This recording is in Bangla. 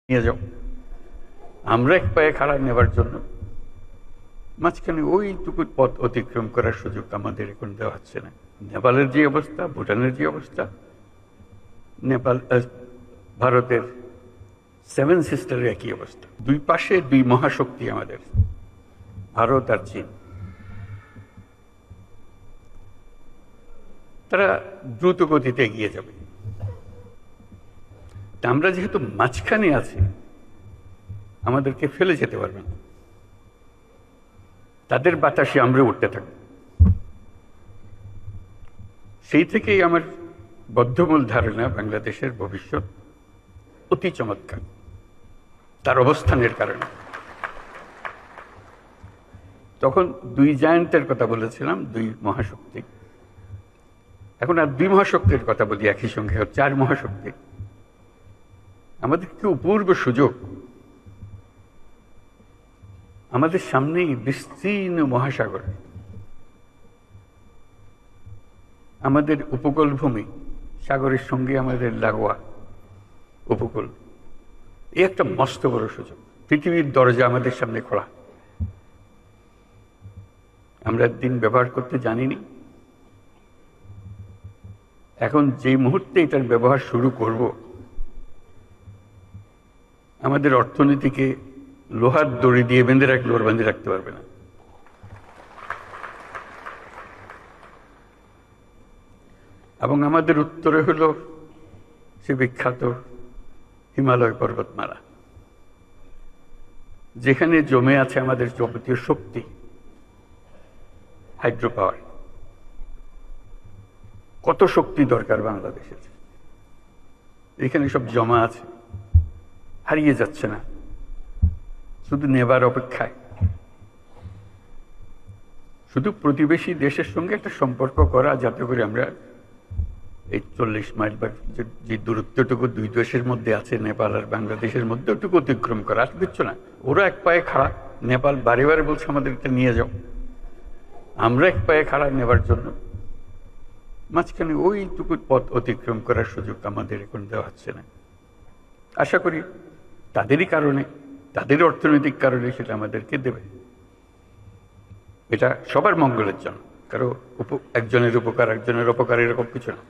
নিয়ে যাও। আমরা এক পায়ে খাড়া নেবার জন্য মাঝখানে ওইটুকু পথ অতিক্রম করার সুযোগ আমাদের এখন দেওয়া হচ্ছে না। নেপালের যে অবস্থা, ভুটানের যে অবস্থা, নেপাল ভারতের সেভেন সিস্টারের একই অবস্থা। দুই পাশে দুই মহাশক্তি আমাদের, ভারত আর চীন। তারা দ্রুত গতিতে এগিয়ে যাবে। আমরা যেহেতু মাঝখানে আছি, আমাদেরকে ফেলে যেতে পারবে না। তাদের বাতাসে আমরা উঠতে থাকব। সেই থেকেই আমার বদ্ধমূল ধারণা বাংলাদেশের ভবিষ্যৎ অতি চমৎকার, তার অবস্থানের কারণে। তখন দুই জায়ান্টের কথা বলেছিলাম, দুই মহাশক্তি। এখন আর দুই মহাশক্তির কথা বলি একই সঙ্গে, চার মহাশক্তি। আমাদের কি অপূর্ব সুযোগ! আমাদের সামনেই বিস্তীর্ণ মহাসাগর, আমাদের উপকূল ভূমি, সাগরের সঙ্গে আমাদের লাগোয়া উপকূল। এই একটা মস্ত বড় সুযোগ। পৃথিবীর দরজা আমাদের সামনে খোলা। আমরা দিন ব্যবহার করতে জানিনি। এখন যে মুহূর্তে এটার ব্যবহার শুরু করব, আমাদের অর্থনীতিকে লোহার দড়ি দিয়ে বেঁধে রাখতে পারবে না। এবং আমাদের উত্তরে হলো সে বিখ্যাত হিমালয় পর্বতমালা, যেখানে জমে আছে আমাদের যাবতীয় শক্তি, হাইড্রো পাওয়ার। কত শক্তি দরকার বাংলাদেশের, এখানে সব জমা আছে, হারিয়ে যাচ্ছে না, শুধু নেবার অপেক্ষায়। শুধু প্রতিবেশী দেশের সঙ্গে একটা সম্পর্ক করা, যাতে করে আমরা এই 40 মাইল বা যে দূরত্বটুকু দুই দেশের মধ্যে আছে, নেপাল আর বাংলাদেশের মধ্যে, ওটুকু অতিক্রম করা। আর কিচ্ছু না। ওরা এক পায়ে খাড়া, নেপাল বারে বারে বলছে আমাদের এটা নিয়ে যাও। আমরা এক পায়ে খাড়া নেবার জন্য মাঝখানে ওইটুকু পথ অতিক্রম করার সুযোগ আমাদের এখন দেওয়া হচ্ছে না। আশা করি তাদেরই কারণে, তাদের অর্থনৈতিক কারণে সেটা আমাদেরকে দেবে। এটা সবার মঙ্গলের জন্য, কারো একজনের উপকার একজনের অপকার এরকম কিছু না।